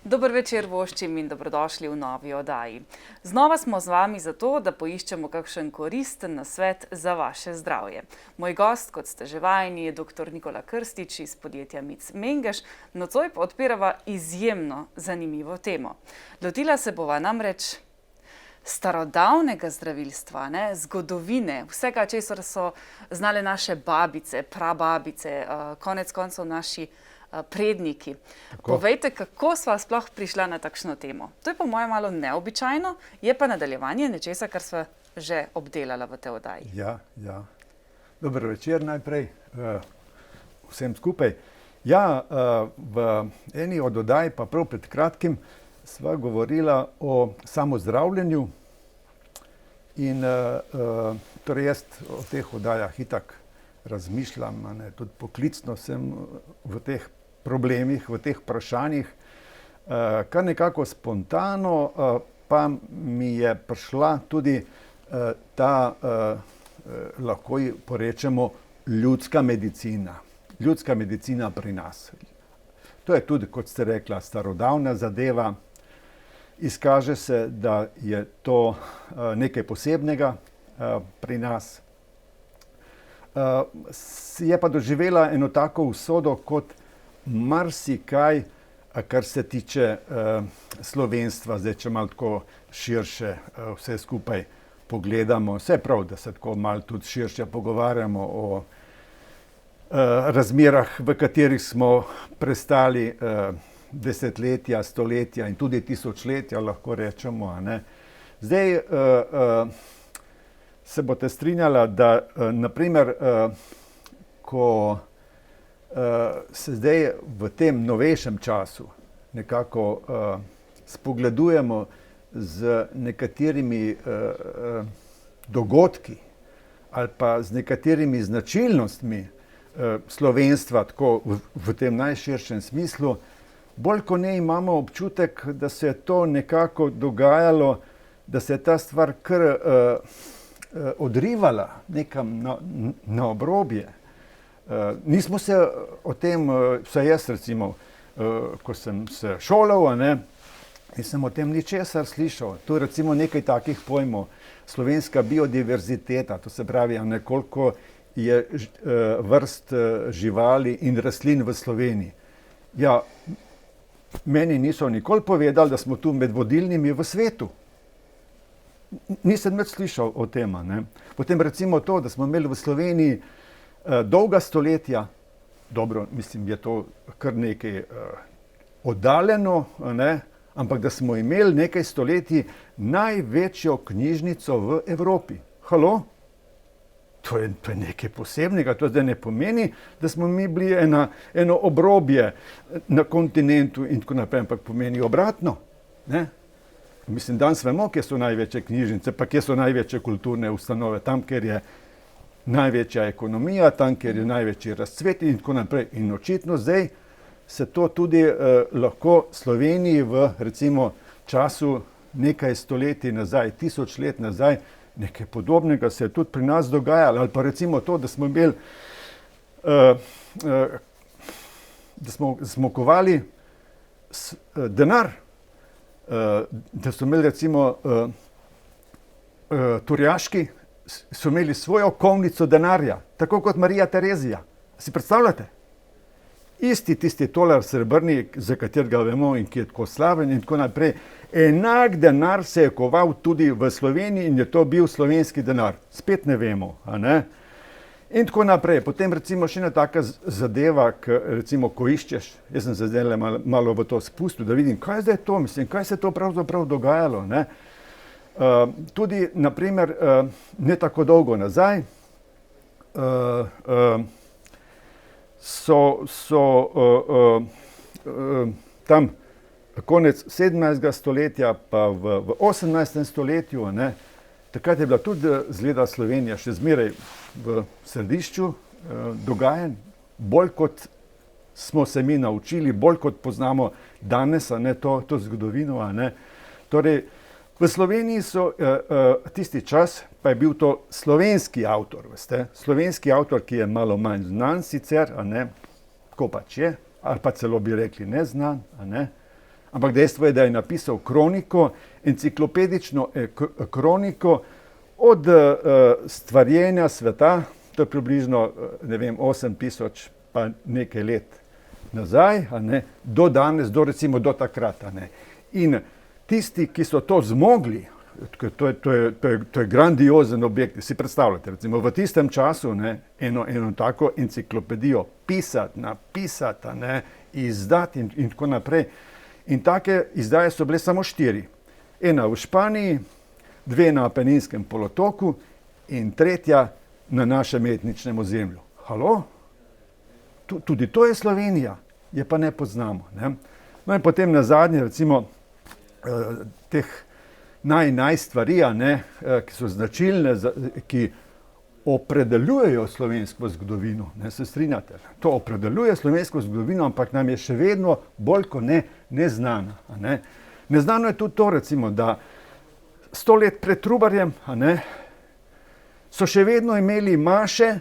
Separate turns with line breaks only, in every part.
Dober večer voščim in dobrodošli v novi oddaji. Znova smo z vami zato, da poiščemo kakšen koristen nasvet za vaše zdravje. Moj gost, kot ste že vajeni, je dr. Nikola Krstič iz podjetja Mic Mengeš. Nocoj pa odpirava izjemno zanimivo temo. Lotila se bova namreč starodavnega zdravilstva, zgodovine, vsega, česar so znale naše babice, prababice, konec koncev naši predniki. Povejte, kako sva sploh prišla na takšno temo? To je po mojem malo neobičajno, je pa nadaljevanje nečesa, kar sva že obdelala v tej oddaji.
Ja. Dober večer najprej vsem skupaj. Ja, v eni od oddaj, pa prav pred kratkim, sva govorila o samozdravljenju in torej jaz o teh oddajah itak razmišljam, tudi poklicno sem v teh problemih, v teh vprašanjih. Kar nekako spontano pa mi je prišla tudi ta, lahko porečemo, ljudska medicina. Ljudska medicina pri nas. To je tudi, kot ste rekla, starodavna zadeva. Izkaže se, da je to nekaj posebnega pri nas. Je pa doživela eno tako usodo kot marsikaj, kar se tiče slovenstva, zdaj če malo tako širše vse skupaj pogledamo. Vse prav, da se tako malo tudi širše pogovarjamo o razmerah, v katerih smo prestali desetletja, stoletja in tudi tisočletja, lahko rečemo. Zdaj se boste strinjala, da naprimer, ko se zdaj v tem novejšem času nekako spogledujemo z nekaterimi dogodki ali pa z nekaterimi značilnostmi slovenstva, tako v tem najširšem smislu, bolj ko ne imamo občutek, da se je to nekako dogajalo, da se je ta stvar kar odrivala nekam na obrobje. Nismo se o tem, vsaj jaz recimo, ko sem se šolal, nisem o tem ničesar slišal. Tu je recimo nekaj takih pojmov. Slovenska biodiverziteta, to se pravi, koliko je vrst živali in rastlin v Sloveniji. Ja, meni niso nikoli povedali, da smo tu med vodilnimi v svetu. Nisem več slišal o tem. Potem recimo to, da smo imeli v Sloveniji dolga stoletja, dobro, mislim, je to kar nekaj oddaljeno, ampak da smo imeli nekaj stoletij največjo knjižnico v Evropi. Halo? To je nekaj posebnega, to zdaj ne pomeni, da smo mi bili eno obrobje na kontinentu in tako naprej, ampak pomeni obratno. Mislim, danes vemo, kje so največje knjižnice, pa kje so največje kulturne ustanove, tam, kjer je največja ekonomija, tam, kjer je največji razcvet in tako naprej. In očitno zdaj se to tudi lahko Sloveniji v recimo času nekaj stoletij nazaj, 1000 let nazaj, nekaj podobnega se je tudi pri nas dogajalo. Ali pa recimo to, da smo imeli, da smo zmokovali denar, da so imeli recimo Turjaški, so imeli svojo kovnico denarja, tako kot Marija Terezija. Si predstavljate? Isti tisti tolar srebrni, za katerega vemo in ki je tako slaven in tako naprej. Enak denar se je koval tudi v Sloveniji in je to bil slovenski denar. Spet ne vemo, In tako naprej. Potem recimo še ena taka zadeva, recimo, ko iščeš, jaz sem se zdaj malo v to spustil, da vidim, kaj je zdaj to, mislim, kaj se je to pravzaprav dogajalo. Tudi, naprimer, ne tako dolgo nazaj, so tam konec 17. stoletja, pa v 18. stoletju, takrat je bila tudi zgleda Slovenija še zmeraj v središču dogajanj, bolj kot smo se mi naučili, bolj kot poznamo danes, to zgodovino. Torej, v Sloveniji so tisti čas, pa je bil to slovenski avtor, veste, slovenski avtor, ki je malo manj znan sicer, tako pač je, ali pa celo bi rekli neznan, ampak dejstvo je, da je napisal kroniko, enciklopedično kroniko od stvarjenja sveta, to je približno, 8000 pa nekaj let nazaj, do danes, do takrat. In tisti, ki so to zmogli, to je grandiozen objekt, si predstavljate, recimo v tistem času eno tako enciklopedijo pisati, napisati, izdati in tako naprej. In take izdaje so bile samo 4. Ena v Španiji, 2 na Apeninskem polotoku in 3 na našem etničnem ozemlju. Halo? Tudi to je Slovenija, je pa ne poznamo. No in potem nazadnje, recimo, teh naj stvari, ki so značilne, ki opredeljujejo slovensko zgodovino. Se strinjate? To opredeljuje slovensko zgodovino, ampak nam je še vedno bolj kot ne neznana. Neznano je tudi to, recimo, da 100 let pred Trubarjem so še vedno imeli maše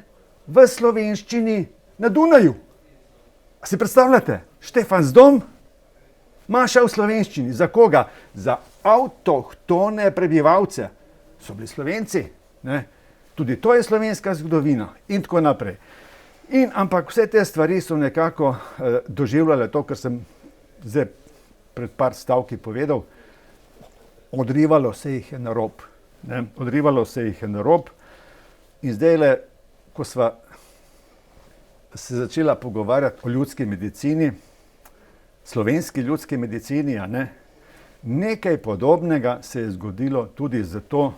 v slovenščini na Dunaju. A si predstavljate? Štefansdom, maša v slovenščini. Za koga? Za avtohtone prebivalce. So bili Slovenci. Tudi to je slovenska zgodovina in tako naprej. Ampak vse te stvari so nekako doživljale to, kar sem zdaj pred par stavki povedal. Odrivalo se jih je na rob. Odrivalo se jih je na rob. In zdajle, ko sva se začela pogovarjati o ljudski medicini, slovenski ljudski medicini, nekaj podobnega se je zgodilo tudi za to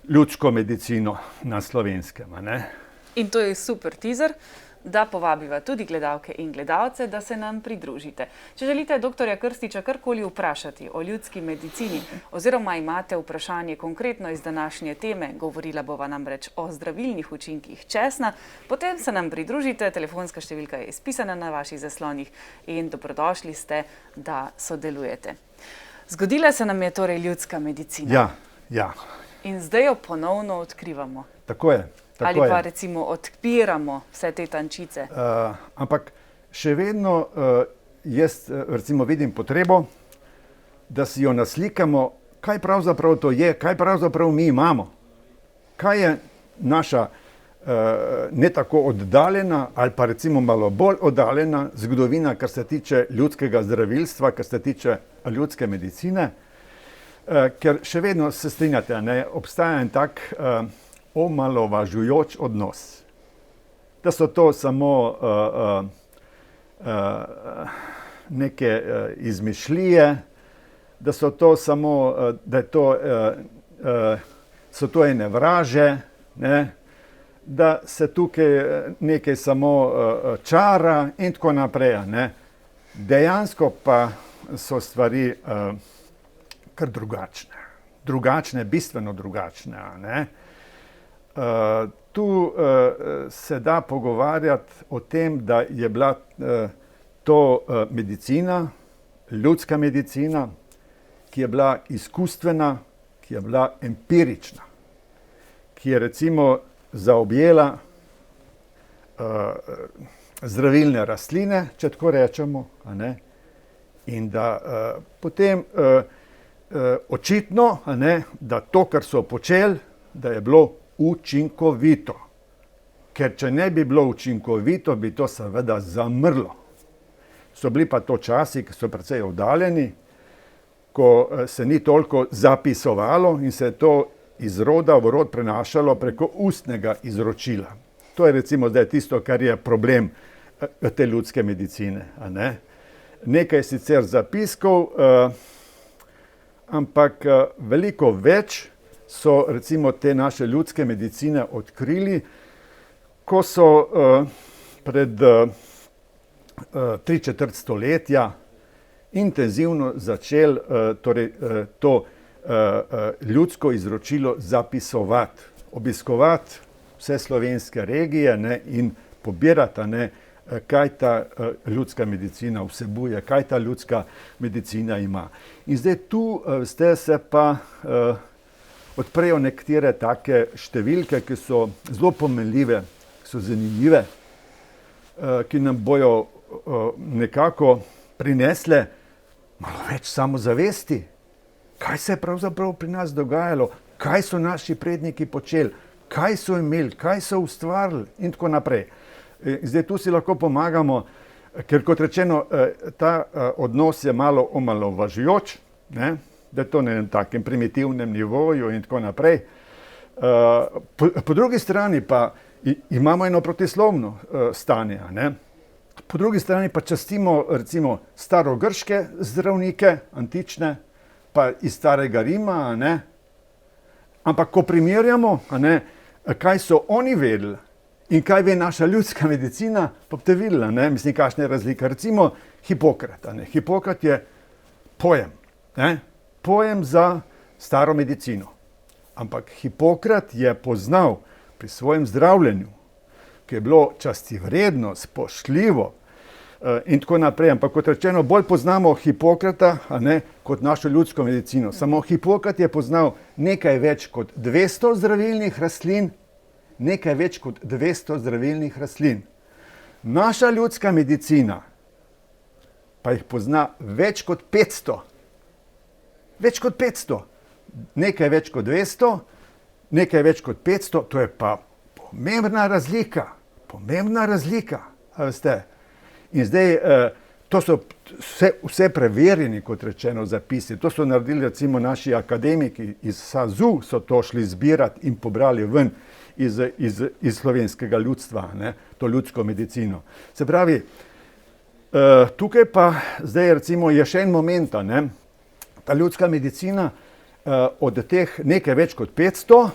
ljudsko medicino na Slovenskem.
In to je super teaser, da povabiva tudi gledalke in gledalce, da se nam pridružite. Če želite doktorja Krstiča karkoli vprašati o ljudski medicini oziroma imate vprašanje konkretno iz današnje teme, govorila bova namreč o zdravilnih učinkih česna, potem se nam pridružite, telefonska številka je izpisana na vaših zaslonih in dobrodošli ste, da sodelujete. Zgodila se nam je torej ljudska medicina.
Ja.
In zdaj jo ponovno odkrivamo.
Tako je.
Ali pa recimo odpiramo vse te tančice.
Ampak še vedno jaz recimo vidim potrebo, da si jo naslikamo, kaj pravzaprav to je, kaj pravzaprav mi imamo. Kaj je naša ne tako oddaljena ali pa recimo malo bolj oddaljena zgodovina, kar se tiče ljudskega zdravilstva, kar se tiče ljudske medicine. Ker še vedno se strinjate, obstaja en tak omalovažujoč odnos. Da so to samo neke izmišljije, da so to samo, da je to, so to ene vraže, da se tukaj nekaj samo čara in tako naprej. Dejansko pa so stvari kar drugačne. Drugačne, bistveno drugačne. Tu se da pogovarjati o tem, da je bila to medicina, ljudska medicina, ki je bila izkustvena, ki je bila empirična, ki je recimo zaobjela zdravilne rastline, če tako rečemo, in da potem očitno, da to, kar so počeli, da je bilo učinkovito. Ker če ne bi bilo učinkovito, bi to seveda zamrlo. So bili pa to časi, ki so precej oddaljeni, ko se ni toliko zapisovalo in se je to iz roda v rod prenašalo preko ustnega izročila. To je recimo zdaj tisto, kar je problem te ljudske medicine. Nekaj sicer zapiskov, ampak veliko več so recimo te naše ljudske medicine odkrili, ko so pred 3/4 stoletja intenzivno začeli to ljudsko izročilo zapisovati, obiskovati vse slovenske regije in pobirati, kaj ta ljudska medicina vsebuje, kaj ta ljudska medicina ima. In zdaj tu se pa odprejo nekatere take številke, ki so zelo pomenljive, ki so zanimive, ki nam bojo nekako prinesle malo več samozavesti, kaj se je pravzaprav pri nas dogajalo, kaj so naši predniki počeli, kaj so imeli, kaj so ustvarili in tako naprej. Zdaj tu si lahko pomagamo, ker kot rečeno, ta odnos je malo omalovažujoč, ne? Da je to na enem takem primitivnem nivoju in tako naprej. Po drugi strani pa imamo eno protislovno stanje, ne? Po drugi strani pa častimo recimo starogrške zdravnike, antične, pa iz starega Rima, ne? Ampak ko primerjamo, ne, kaj so oni vedeli in kaj ve naša ljudska medicina, pa boste videli, ne, mislim, kakšna je razlika. Recimo Hipokrat. Ne. Hipokrat je pojem, ne, pojem za staro medicino. Ampak Hipokrat je poznal pri svojem zdravljenju, ki je bilo častivredno, spoštljivo in tako naprej. Ampak kot rečeno, bolj poznamo Hipokrata, a ne, kot našo ljudsko medicino. Samo Hipokrat je poznal nekaj več kot 200 zdravilnih rastlin, nekaj več kot 200 zdravilnih rastlin. Naša ljudska medicina pa jih pozna več kot 500. Več kot 500. Nekaj več kot 200, nekaj več kot 500, to je pa pomembna razlika. Pomembna razlika, a veste. In zdaj, to so vse preverjeni, kot rečeno, zapisi. To so naredili recimo naši akademiki iz SAZU, so to šli zbirati in pobrali ven iz slovenskega ljudstva, ne, to ljudsko medicino. Se pravi, tukaj pa zdaj recimo je še en moment, ne, ta ljudska medicina od teh nekaj več kot 500,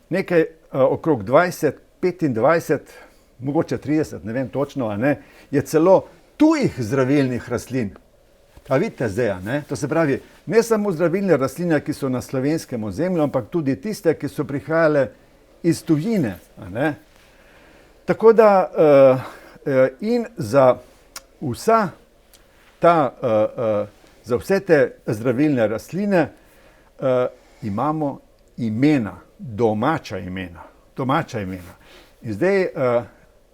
nekaj okrog 20, 25, mogoče 30, ne vem točno, ne, je celo tujih zdravilnih rastlin. A vidite zdaj, ne? To se pravi, ne samo zdravilne rastline, ki so na slovenskem ozemlju, ampak tudi tiste, ki so prihajale iz tujine. Ne? Tako da in za vse te zdravilne rastline imamo imena, domača imena. In zdaj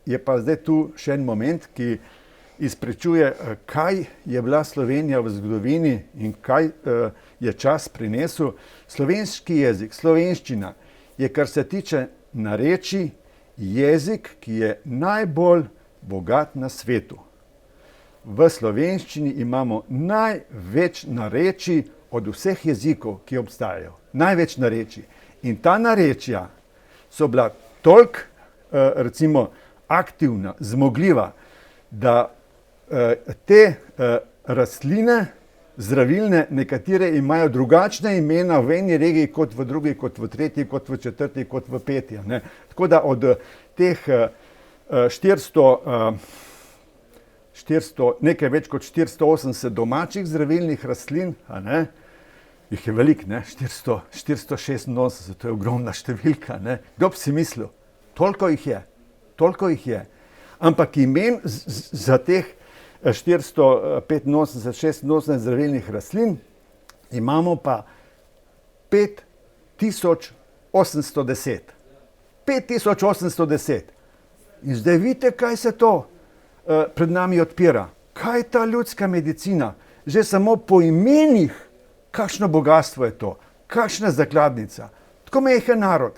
je pa zdaj tu še en moment, ki izpričuje, kaj je bila Slovenija v zgodovini in kaj je čas prinesel. Slovenski jezik, slovenščina je, kar se tiče narečij, jezik, ki je najbolj bogat na svetu. V slovenščini imamo največ narečij od vseh jezikov, ki obstajajo. Največ narečij. In ta narečja so bila toliko, recimo, aktivna, zmogljiva, da te rastline zdravilne, nekatere imajo drugačne imena v eni regiji kot v drugi, kot v tretji, kot v četrti, kot v peti. Ne? Tako da od teh 400, nekaj več kot 480 domačih zdravilnih rastlin, ne? Jih je veliko, 486, to je ogromna številka. Ne? Kdo bi si mislil? Toliko jih je. Ampak imen za teh 485, 86 zdravilnih rastlin imamo pa 5810. 5810. In zdaj vidite, kaj se to pred nami odpira. Kaj je ta ljudska medicina? Že samo po imenih, kakšno bogatstvo je to, kakšna zakladnica. Tako majhen narod,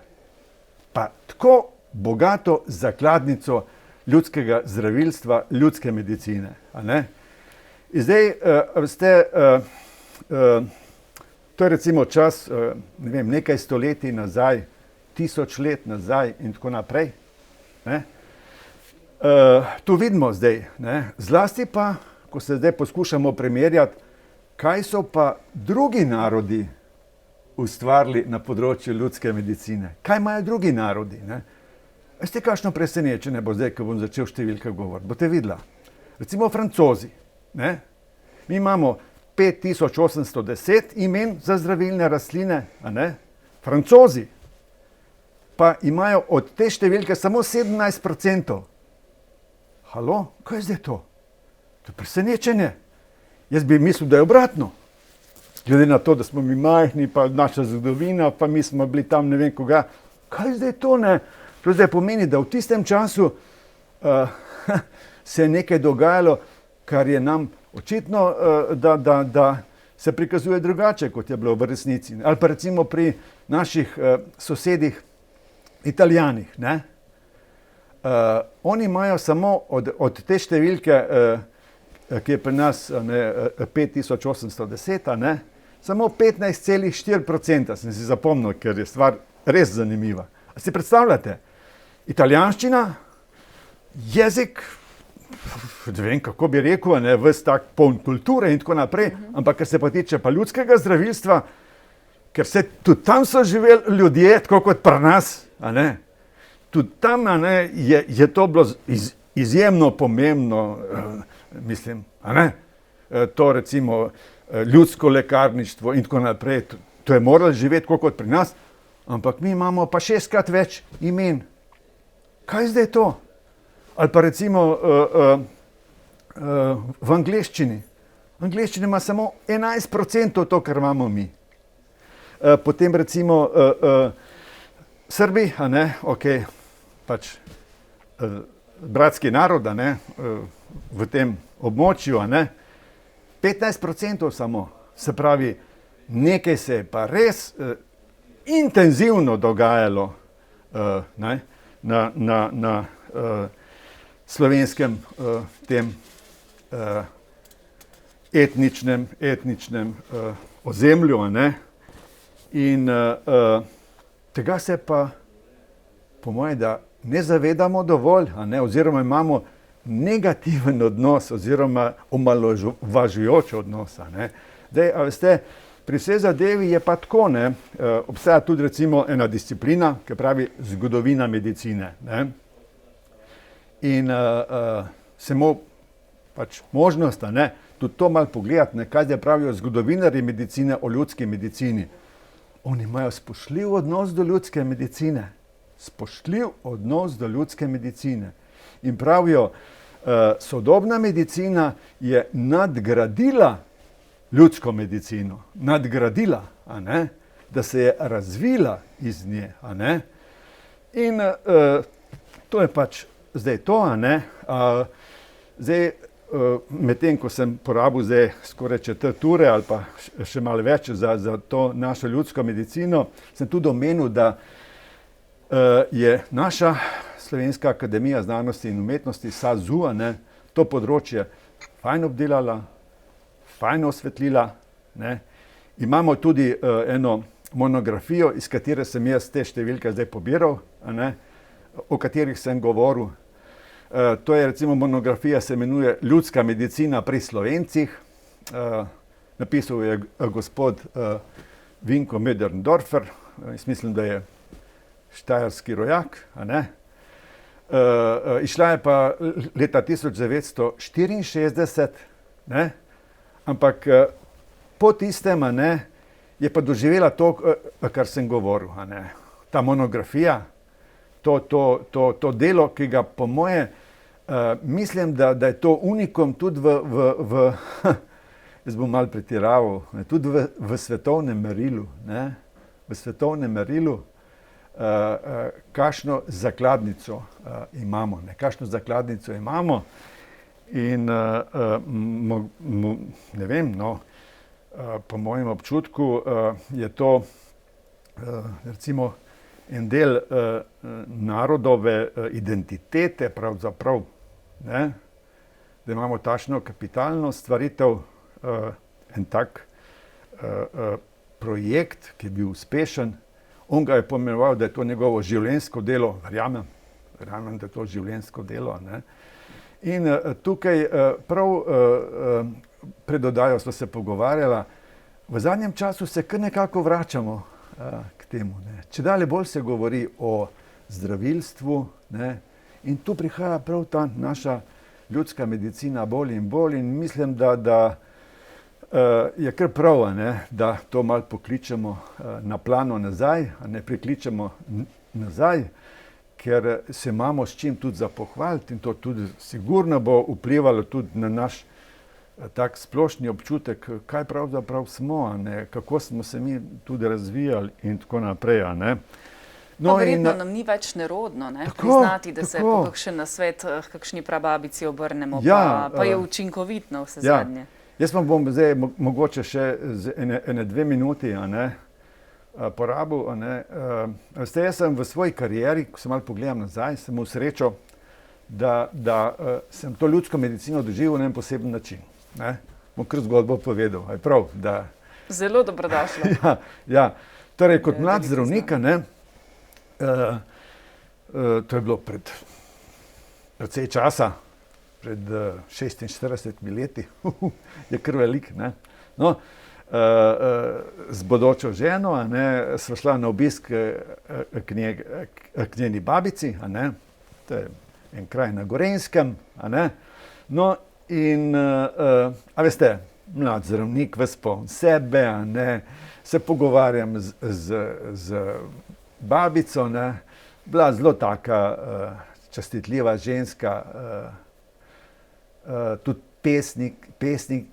pa tako bogato zakladnico ljudskega zdravilstva, ljudske medicine. A ne? In zdaj, veste, to je recimo čas, ne vem, nekaj stoletij nazaj, 1000 let nazaj in tako naprej. Ne? Tu vidimo zdaj, ne? Zlasti pa, ko se zdaj poskušamo primerjati, kaj so pa drugi narodi ustvarili na področju ljudske medicine. Kaj imajo drugi narodi? Ne? Veste, kakšno presenečenje bo zdaj, ko bom začel številke govoriti? Boste videla. Recimo Francozi. Ne? Mi imamo 5810 imen za zdravilne rastline. A ne? Francozi pa imajo od te številke samo 17%. Halo? Kaj je zdaj to? To je presenečenje. Jaz bi mislil, da je obratno. Glede na to, da smo mi majhni, pa naša zgodovina, pa mi smo bili tam ne vem koga. Kaj je zdaj to, ne? To zdaj pomeni, da v tistem času se je nekaj dogajalo, kar je nam Očitno, da se prikazuje drugače, kot je bilo v resnici. Ali pa recimo pri naših sosedih Italijanih. Ne? Oni imajo samo od te številke, ki je pri nas 5810, ne? Samo 15,4% sem si zapomnil, ker je stvar res zanimiva. A si predstavljate? Italijanščina, jezik, ne vem, kako bi rekel, ne, ves tak poln kulture in tako naprej, ampak kar se pa tiče pa ljudskega zdravilstva, ker se tudi tam so živeli ljudje, tako kot pri nas, a ne, tudi tam, a ne, je to bilo izjemno pomembno, mislim, a ne, to recimo ljudsko lekarništvo in tako naprej, to je moralo živeti tako kot pri nas, ampak mi imamo pa 6-krat več imen. Kaj zdaj to? Ali pa recimo v angleščini. V angleščini ima samo 11% to, kar imamo mi. Potem recimo Srbi, a ne, okej, pač bratski narod, a ne, v tem območju, a ne, 15% samo. Se pravi, nekaj se je pa res intenzivno dogajalo ne, na slovenskem tem etničnem ozemlju, a ne. In tega se pa, po moje, da ne zavedamo dovolj, a ne, oziroma imamo negativen odnos oziroma omalovažujoč odnos, a ne. Zdaj, a veste, pri vsej zadevi je pa tako, ne, obstaja tudi recimo ena disciplina, ki pravi zgodovina medicine, ne. In samo pač možnost, a ne, tudi to malo pogledati, ne, kaj zdaj pravijo zgodovinarji medicine o ljudski medicini. Oni imajo spoštljiv odnos do ljudske medicine. Spoštljiv odnos do ljudske medicine. In pravijo, sodobna medicina je nadgradila ljudsko medicino. Nadgradila, a ne, da se je razvila iz nje, a ne. In to je pač zdaj to, a ne. Zdaj, medtem ko sem porabil zdaj skoraj 4 ure ali pa še malo več za to našo ljudsko medicino, sem tudi omenil, da je naša Slovenska akademija znanosti in umetnosti SAZU, ne, to področje fajn obdelala, fajn osvetlila, ne. Imamo tudi eno monografijo, iz katere sem jaz te številke zdaj pobiral, a ne, o katerih sem govoril. To je recimo monografija, se imenuje Ljudska medicina pri Slovencih. Napisal je gospod Vinko Möderndorfer, jaz mislim, da je štajerski rojak, a ne. Išla je pa leta 1964, ne, ampak po tistem, a ne, je pa doživela to, kar sem govoril, a ne. Ta monografija, to delo, ki ga po moje, mislim, da je to unikum tudi jaz bom malo pretiraval, tudi v svetovnem merilu, ne, v svetovnem merilu, kakšno zakladnico imamo, ne, kakšno zakladnico imamo in ne vem, no, po mojem občutku je to recimo en del narodove identitete pravzaprav, ne, da imamo takšno kapitalno stvaritev, en tak projekt, ki je bil uspešen. On ga je pomenoval, da je to njegovo življenjsko delo, verjamem, da je to življenjsko delo, ne. In tukaj prav pred oddajo sva se pogovarjala, v zadnjem času se kar nekako vračamo k temu, ne. Čedalje bolj se govori o zdravilstvu, ne, in tu prihaja prav ta naša ljudska medicina bolj in bolj in mislim, da je kar prav, ne, da to malo pokličemo na plano nazaj, ne prikličemo nazaj, ker se imamo s čim tudi za pohvaliti in to tudi sigurno bo vplivalo tudi na naš tak splošni občutek, kaj pravzaprav smo, a ne, kako smo se mi tudi razvijali in tako naprej, a ne.
No, verjetno nam ni več nerodno, priznati, da se po kakšen nasvet, kakšni prababici obrnemo, pa je učinkovit na vse zadnje.
Jaz vam bom zdaj mogoče še ene 2 minuti porabil. Veste, jaz sem v svoji karieri, ko se malo pogledam nazaj, sem imel srečo, da sem to ljudsko medicino doživel na en poseben način. Bom kar zgodbo povedal. Prav,
zelo dobrodošlo.
Ja. Torej, kot mlad zdravnik, to je bilo pred precej časa, pred 46 leti, je kar velik. No, z bodočo ženo sva šla na obisk k njeni babici, to je en kraj na Gorenjskem. No, in a veste, mlad zdravnik, ves poln sebe, se pogovarjam z babico, bila zelo taka častitljiva ženska, tudi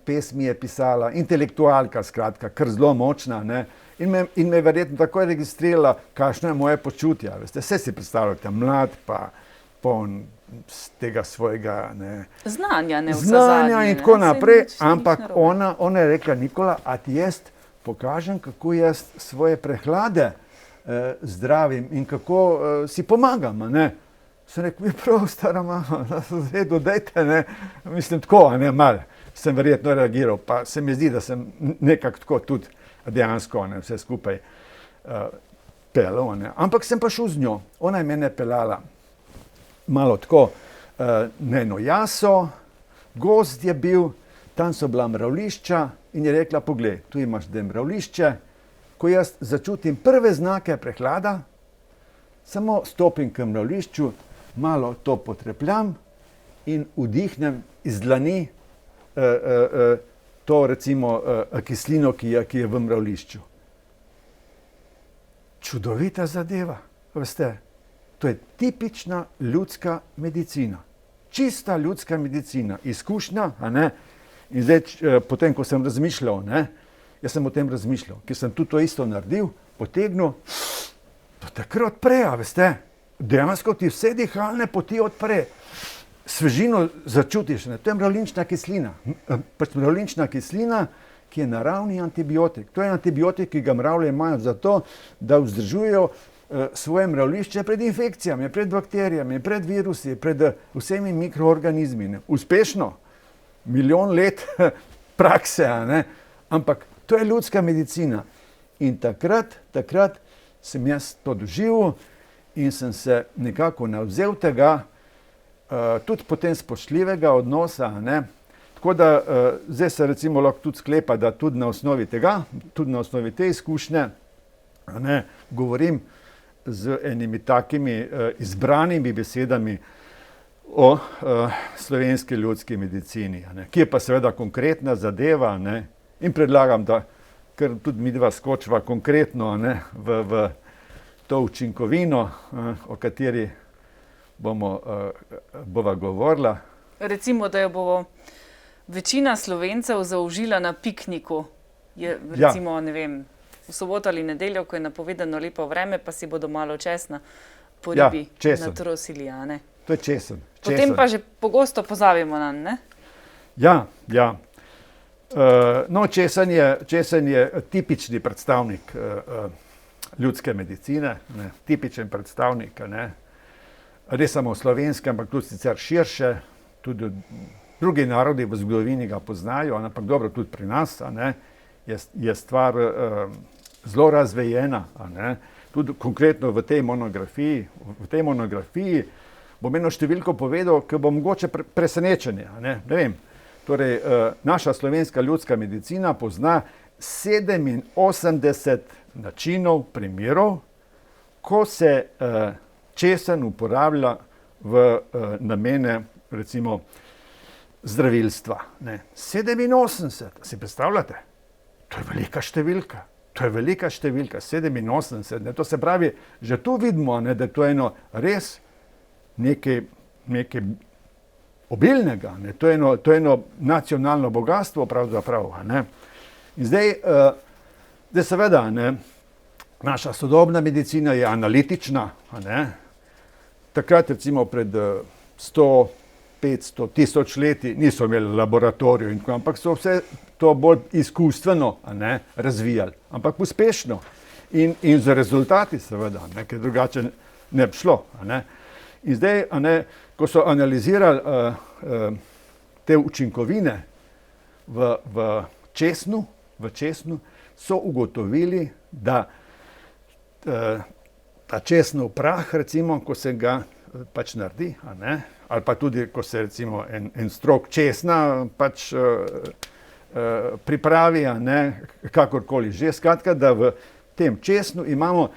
pesmi je pisala, intelektualka, skratka, kar zelo močna, in me verjetno takoj registrirala, kakšno je moje počutje. Veste, vse si predstavljate, mlad pa poln tega svojega
znanja
in tako naprej, ampak ona je rekla: Nikola, a ti jaz pokažem, kako jaz svoje prehlade zdravim in kako si pomagam. Sem rekel: prav, stara mama, zdaj dodajte, mislim tako, malo sem verjetno reagiral, pa se mi zdi, da sem nekako tako tudi dejansko vse skupaj pelal, ampak sem pa šel z njo, ona je mene pelala malo tako na eno jaso, gozd je bil, tam so bila mravlišča in je rekla: poglej, tu imaš zdaj mravlišče, ko jaz začutim prve znake prehlada, samo stopim k mravlišču, malo to potrepljam in vdihnem iz dlani to recimo kislino, ki je v mravlišču. Čudovita zadeva, veste. To je tipična ljudska medicina. Čista ljudska medicina, izkušnja. In zdaj, potem, ko sem razmišljal, jaz sem o tem razmišljal, ker sem tudi to isto naredil, potegnil, to takrat odpre, veste. Dejansko ti vse dihalne poti odpre. Svežino začutiš, to je mravljična kislina. Mravljična kislina, ki je naravni antibiotik. To je antibiotik, ki ga mravlje imajo zato, da vzdržujejo svoje mravlišče pred infekcijami, pred bakterijami, pred virusi, pred vsemi mikroorganizmi. Uspešno, 1 milijon let prakse, ampak to je ljudska medicina. In takrat sem jaz to doživel in sem se nekako navzel tega, tudi potem spoštljivega odnosa. Tako da zdaj se recimo lahko tudi sklepa, da tudi na osnovi tega, tudi na osnovi te izkušnje, govorim z enimi takimi izbranimi besedami o slovenski ljudski medicini, ki je pa seveda konkretna zadeva, in predlagam, da ker tudi midva skočiva konkretno v to učinkovino, o kateri bova govorila.
Recimo, da jo bo večina Slovencev zaužila na pikniku, recimo, ne vem, v soboto ali nedeljo, ko je napovedano lepo vreme, pa si bodo malo česna po ribi natrosili.
To je česen.
Potem pa že pogosto pozabimo nanj, ne?
Ja. No, česen je tipični predstavnik ljudske medicine, tipičen predstavnik, res samo slovenske, ampak tudi sicer širše, tudi drugi narodi v zgodovini ga poznajo, ampak dobro, tudi pri nas je stvar zelo razvejena, tudi konkretno v tej monografiji. V tej monografiji bom eno številko povedal, ki bo mogoče presenečenje. Ne vem, torej naša slovenska ljudska medicina pozna 87 načinov, primerov, ko se česen uporablja v namene, recimo, zdravilstva. 87, si predstavljate? To je velika številka. 87. To se pravi, že tu vidimo, da to je eno res nekaj obilnega. To je eno nacionalno bogatstvo pravzaprav. In zdaj seveda, naša sodobna medicina je analitična, a ne. Takrat recimo pred 100, 500, 1000 leti niso imeli laboratorijev in tako, ampak so vse to bolj izkustveno, a ne, razvijali, ampak uspešno in z rezultati seveda, ne, ker drugače ne bi šlo, a ne. In zdaj, a ne, ko so analizirali te učinkovine v česnu, so ugotovili, da ta česnov prah, recimo, ko se ga pač naredi, a ne, ali pa tudi, ko se recimo en strok česna pač pripravi, a ne, kakorkoli že, skratka, da v tem česnu imamo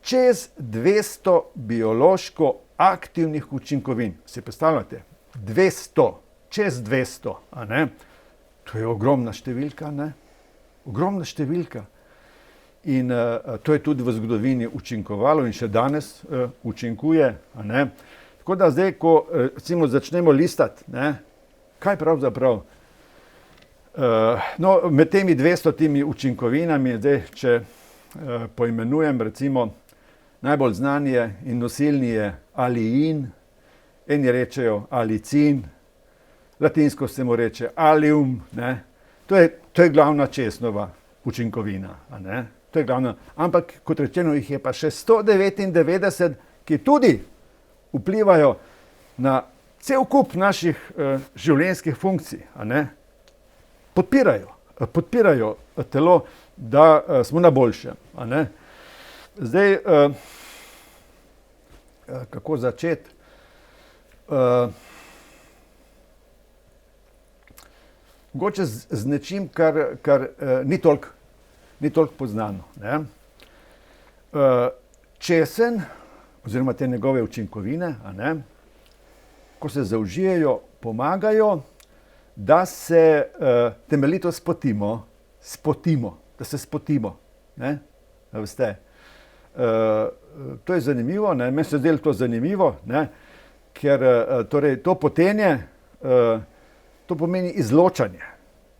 čez 200 biološko aktivnih učinkovin. Si predstavljate? 200, čez 200, a ne? To je ogromna številka, ne? Ogromna številka. In to je tudi v zgodovini učinkovalo in še danes učinkuje, a ne? Tako da zdaj, ko recimo začnemo listati, ne, kaj pravzaprav, no, med temi 200 temi učinkovinami, zdaj, če poimenujem, recimo, najbolj znan je in nosilni je aliin, eni rečejo alicin, latinsko se mu reče alium, ne, to je glavna česnova učinkovina, a ne, to je glavna, ampak kot rečeno jih je pa še 199, ki tudi vplivajo na cel kup naših življenjskih funkcij, a ne, podpirajo telo, da smo na boljšem, a ne. Zdaj, kako začeti? Mogoče z nečim, kar ni toliko poznano, ne. Česen, oziroma te njegove učinkovine, a ne, ko se zaužijejo, pomagajo, da se temeljito spotimo, da se spotimo, ne, veste. To je zanimivo, ne, meni se zdelo to zanimivo, ne, ker torej to potenje, to pomeni izločanje.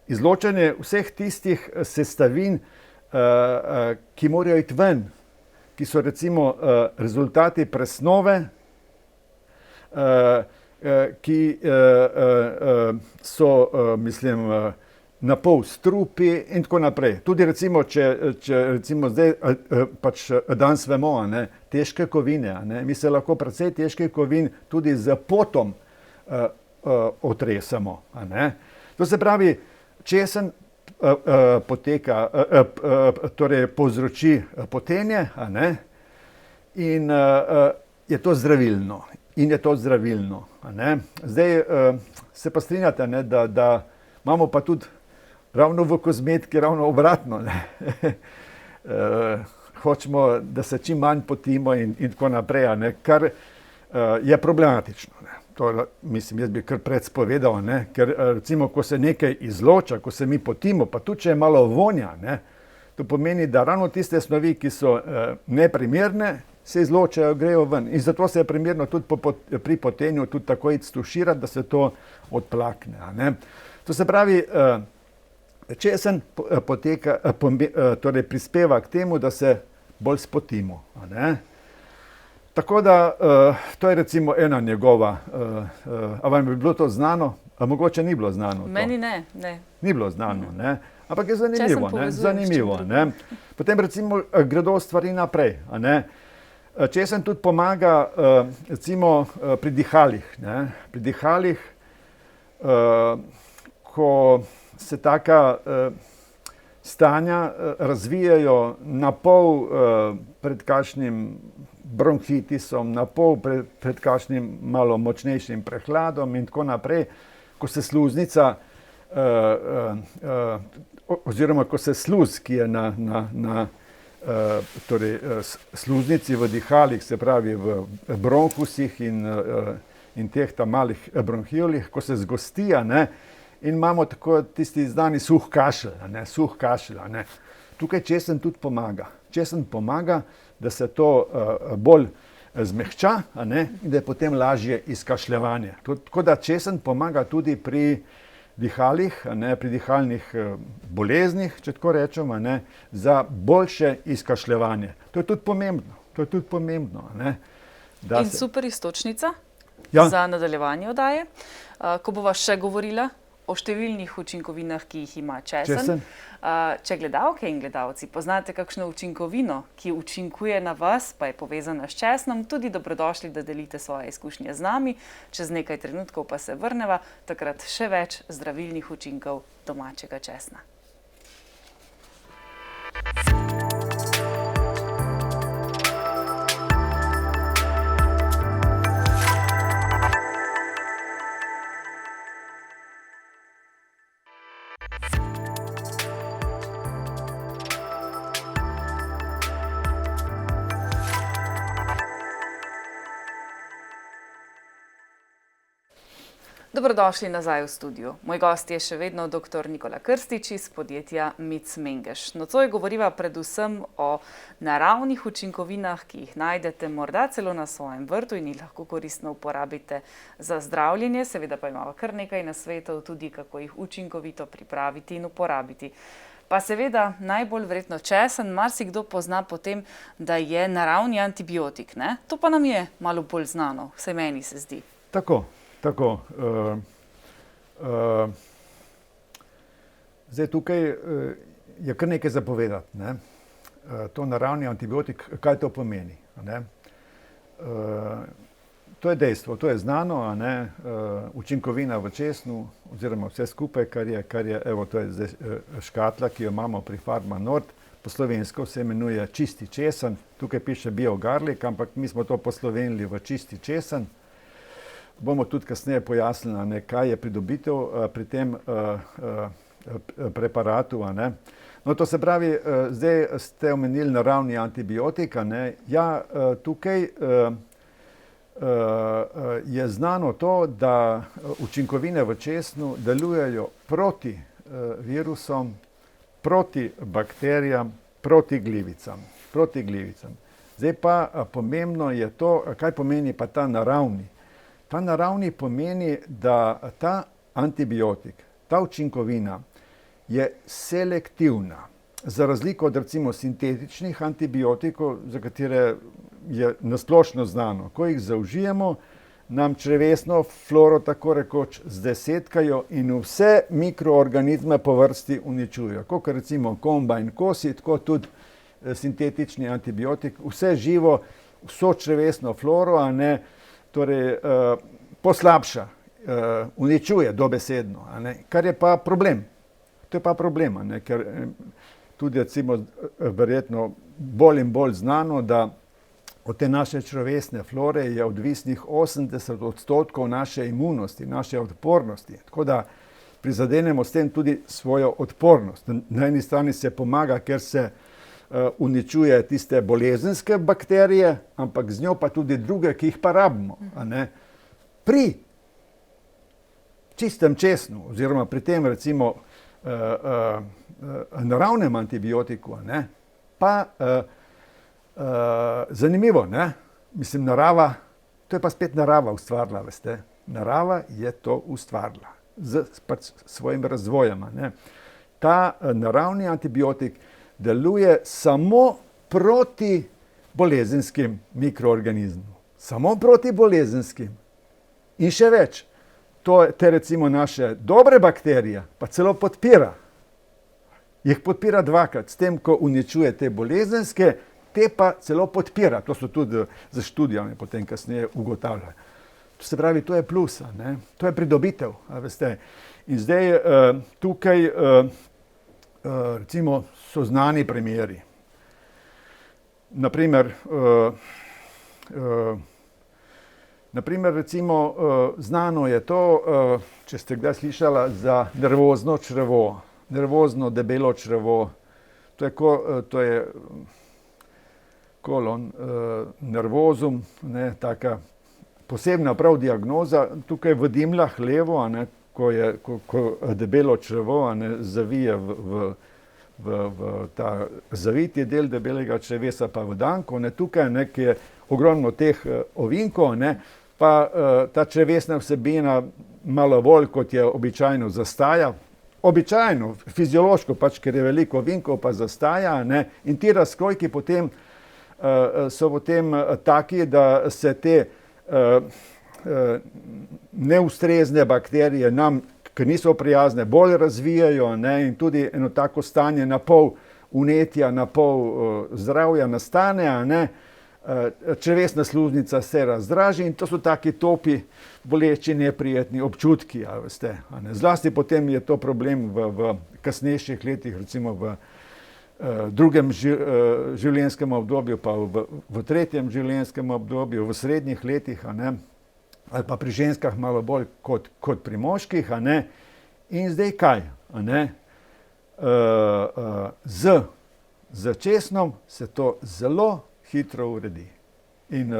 Izločanje vseh tistih sestavin, ki morajo iti ven, ki so recimo rezultati presnove, ki so, mislim, napol strupi in tako naprej. Tudi recimo, če recimo zdaj pač danes vemo, a ne, težke kovine, a ne, mi se lahko precej težkih kovin tudi z potom otresamo, a ne. To se pravi, česen torej povzroči potenje, a ne, in je to zdravilno. A ne. Zdaj se pa strinjate, ne, da imamo pa tudi ravno v kozmetiki ravno obratno, ne. Hočemo, da se čim manj potimo in tako naprej, a ne, kar je problematično, ne. To, mislim, jaz bi kar predspovedal, ne, ker recimo, ko se nekaj izloča, ko se mi potimo, pa tudi če je malo vonja, ne, to pomeni, da ravno tiste snovi, ki so neprimerne, se izločajo, grejo ven. In zato se je primerno tudi pri potenju tudi takoj stuširati, da se to odplakne, a ne. To se pravi, česen torej prispeva k temu, da se bolj spotimo, a ne. Tako da, to je recimo ena njegova, a vam je bilo to znano? A mogoče ni bilo znano to?
Meni ne.
Ni bilo znano, ne. Ampak je zanimivo, ne. Potem recimo gredo stvari naprej, a ne. Česen tudi pomaga recimo pri dihalih, ne. Pri dihalih, ko se taka stanja razvijajo napol pred kakšnim bronhitisom, napol pred kakšnim malo močnejšim prehladom in tako naprej, ko se sluznica, oziroma ko se sluz, ki je na torej sluznici v dihalih, se pravi v bronhusih in teh tam malih bronhiolih, ko se zgosti, a ne, in imamo tako tisti znani suh kašelj, a ne. Tukaj česen tudi pomaga. Česen pomaga, da se to bolj zmehča, a ne, in da je potem lažje izkašljevanje. Tako da česen pomaga tudi pri dihalih, pri dihalnih boleznih, če tako rečemo, za boljše izkašljevanje. To je tudi pomembno.
In super iztočnica za nadaljevanje oddaje. Ko bova še govorila o številnih učinkovinah, ki jih ima česen. Če gledalke in gledalci poznate kakšno učinkovino, ki učinkuje na vas, pa je povezana s česnom, tudi dobrodošli, da delite svoje izkušnje z nami. Čez nekaj trenutkov pa se vrneva, takrat še več zdravilnih učinkov domačega česna. Dobrodošli nazaj v studiu. Moj gost je še vedno dr. Nikola Krstič iz podjetja Mic Mengeš. Nocoj govoriva predvsem o naravnih učinkovinah, ki jih najdete morda celo na svojem vrtu in jih lahko koristno uporabite za zdravljenje. Seveda pa imamo kar nekaj nasvetov tudi, kako jih učinkovito pripraviti in uporabiti. Pa seveda najbolj verjetno česen, marsikdo pozna potem, da je naravni antibiotik, ne? To pa nam je malo bolj znano, vsaj meni se zdi.
Tako. Zdaj tukaj je kar nekaj za povedati. To naravni antibiotik, kaj to pomeni? To je dejstvo, to je znano, učinkovina v česnu oziroma vse skupaj, kar je, evo, to je zdaj škatla, ki jo imamo pri Pharma Nord, po slovensko se imenuje čisti česen, tukaj piše biogarlic, ampak mi smo to poslovenili v čisti česen. Bomo tudi kasneje pojasnili, kaj je pridobitev pri tem preparatu. No, to se pravi, zdaj ste omenili naravni antibiotik. Ja, tukaj je znano to, da učinkovine v česnu delujejo proti virusom, proti bakterijam, proti glivicam. Zdaj pa pomembno je to, kaj pomeni pa ta naravni. Ta naravni pomeni, da ta antibiotik, ta učinkovina je selektivna. Za razliko od recimo sintetičnih antibiotikov, za katere je nasplošno znano. Ko jih zaužijemo, nam črevesno floro tako rekoč zdesetkajo in vse mikroorganizme po vrsti uničujejo. Kot recimo komba in kosi, tako tudi sintetični antibiotik, vse živo, vso črevesno floro, torej poslabša, uničuje dobesedno, kar je pa problem. To je pa problem, ker tudi recimo verjetno bolj in bolj znano, da od te naše črevesne flore je odvisnih 80% naše imunosti, naše odpornosti. Tako da prizadenemo s tem tudi svojo odpornost. Na eni strani se pomaga, ker se uničuje tiste bolezenske bakterije, ampak z njo pa tudi druge, ki jih pa rabimo. Pri čistem česnu, oziroma pri tem recimo naravnem antibiotiku, pa zanimivo, mislim, narava, to je pa spet narava ustvarila, veste. Narava je to ustvarila z pač svojim razvojem. Ta naravni antibiotik deluje samo proti bolezenskim mikroorganizmom. Samo proti bolezenskim. In še več, te recimo naše dobre bakterije pa celo podpira. Jih podpira dvakrat, s tem, ko uničuje te bolezenske, te pa celo podpira. To so tudi z študijami potem kasneje ugotavljali. To se pravi, to je plus, to je pridobitev, veste. In zdaj tukaj recimo so znani primeri. Naprimer, recimo, znano je to, če ste kdaj slišala za nervozno črevo, nervozno debelo črevo. To je kolon nervozum, taka posebna prav diagnoza. Tukaj v dimljah levo, ko debelo črevo zavije v ta zaviti del debelega črevesa pa v danko, tukaj je ogromno teh ovinkov, pa ta črevesna vsebina malo bolj, kot je običajno, zastaja. Običajno, fiziološko, pač, ker je veliko ovinkov, pa zastaja, ne? In ti razkrojki potem so potem taki, da se te neustrezne bakterije nam, ki niso prijazne, bolj razvijajo, ne? In tudi eno tako stanje na pol vnetja, na pol zdravja nastane, ne? Črevesna sluznica se razdraži in to so taki topi, boleči, neprijetni občutki, a veste, a ne. Zlasti potem je to problem v kasnejših letih, recimo v drugem življenjskem obdobju, pa v tretjem življenjskem obdobju, v srednjih letih, a ne, ali pa pri ženskah malo bolj kot pri moških, a ne. In zdaj kaj, a ne? Z česnom se to zelo hitro uredi. In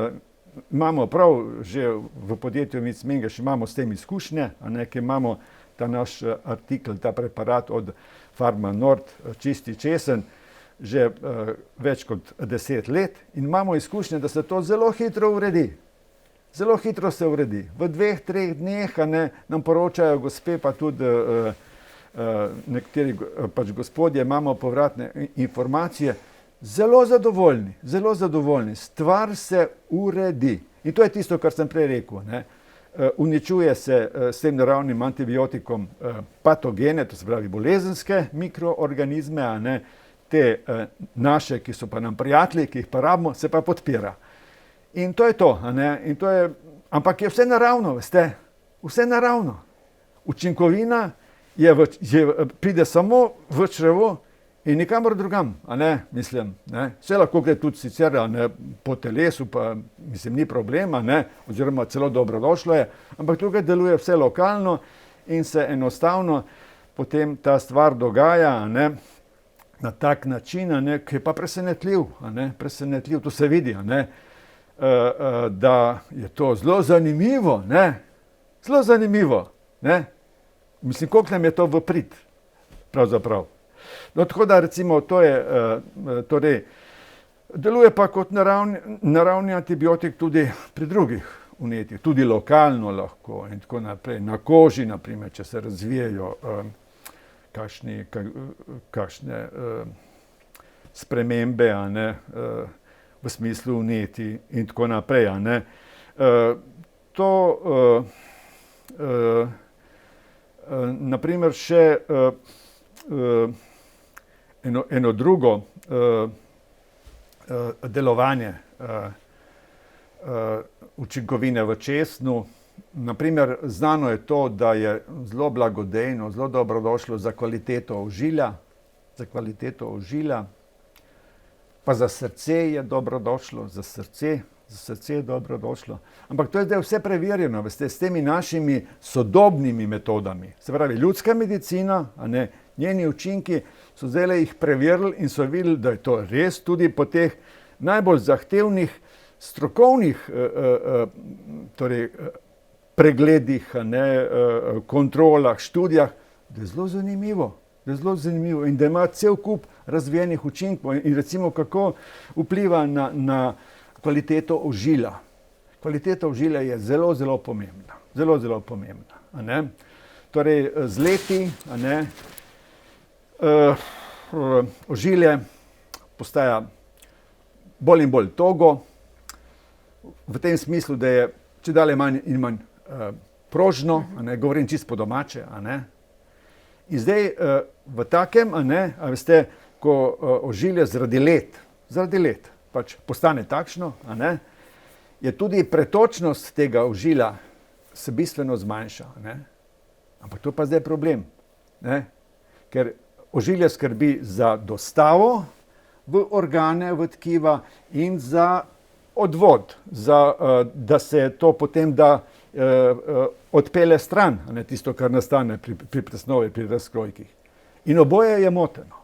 imamo prav, že v podjetju Mic Mengeš imamo s tem izkušnje, a ne, ker imamo ta naš artikel, ta preparat od Farma Nord, čisti česen, že več kot 10 let in imamo izkušnje, da se to zelo hitro uredi. Zelo hitro se uredi. V 2-3 dneh, a ne, nam poročajo gospe, pa tudi nekateri pač gospodje, imamo povratne informacije, zelo zadovoljni, stvar se uredi. In to je tisto, kar sem prej rekel, ne. Uničuje se s tem naravnim antibiotikom patogene, to se pravi bolezenske mikroorganizme, a ne, te naše, ki so pa nam prijatelji, ki jih pa rabimo, se pa podpira. In to je to, a ne, in to je, ampak je vse naravno, veste, vse naravno. Učinkovina pride samo v črevo in nikamor drugam, a ne, mislim, ne. Vse lahko gre tudi sicer, a ne, po telesu, pa mislim, ni problema, ne, oziroma celo dobrodošlo je, ampak tukaj deluje vse lokalno in se enostavno potem ta stvar dogaja, a ne, na tak način, a ne, ki je pa presenetljiv, a ne, presenetljiv, to se vidi, a ne, da je to zelo zanimivo, ne, zelo zanimivo, ne. Mislim, koliko nam je to v prid, pravzaprav. No, tako da recimo to je, torej, deluje pa kot naravni antibiotik tudi pri drugih vnetjih, tudi lokalno lahko in tako naprej. Na koži, na primer, če se razvijajo kakšne spremembe, a ne, v smislu vnetij in tako naprej, a ne. Na primer še eno drugo delovanje učinkovine v česnu. Na primer, znano je to, da je zelo blagodejno, zelo dobrodošlo za kvaliteto ožilja, pa za srce je dobrodošlo, za srce je dobrodošlo. Ampak to je zdaj vse preverjeno, veste, s temi našimi sodobnimi metodami. Se pravi, ljudska medicina, a ne, njeni učinki so zdaj jih preverili in so videli, da je to res tudi po teh najbolj zahtevnih strokovnih torej, pregledih, a ne, kontrolah, študijah, da je zelo zanimivo. In da ima cel kup razvijenih učinkov in recimo kako vpliva na kvaliteto ožilja. Kvaliteta ožilja je zelo pomembna, a ne. Torej, z leti, a ne, ožilje postaja bolj in bolj togo, v tem smislu, da je čedalje manj in manj prožno, a ne, govorim čisto po domače, a ne. In zdaj v takem, a ne, a veste, ko ožilje zaradi let pač postane takšno, a ne, je tudi pretočnost tega ožilja se bistveno zmanjša, a ne. Ampak to pa zdaj problem, ne, ker ožilje skrbi za dostavo v organe, v tkiva in za odvod, da se to potem da odpelje stran, a ne, tisto, kar nastane pri presnovi, pri razkrojkih. In oboje je moteno.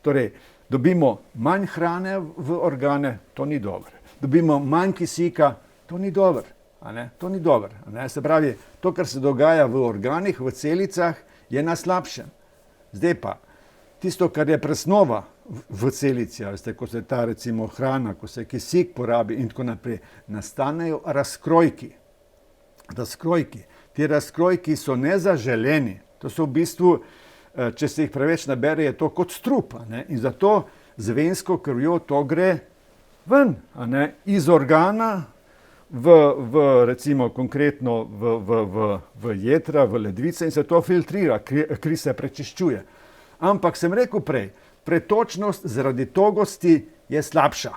Torej, dobimo manj hrane v organe, to ni dobro. Dobimo manj kisika, to ni dobro, a ne, to ni dobro, a ne. Se pravi, to, kar se dogaja v organih, v celicah, je na slabšem. Zdaj pa, tisto, kar je presnova v celici, veste, ko se ta recimo hrana, ko se kisik porabi in tako naprej, nastanejo razkrojki. ti razkrojki so nezaželeni. To so v bistvu, če se jih preveč nabere, je to kot strup. In zato z vensko krvjo to gre ven, iz organa recimo konkretno v jetra, v ledvice in se to filtrira, kri se prečiščuje. Ampak sem rekel prej, pretočnost zaradi togosti je slabša.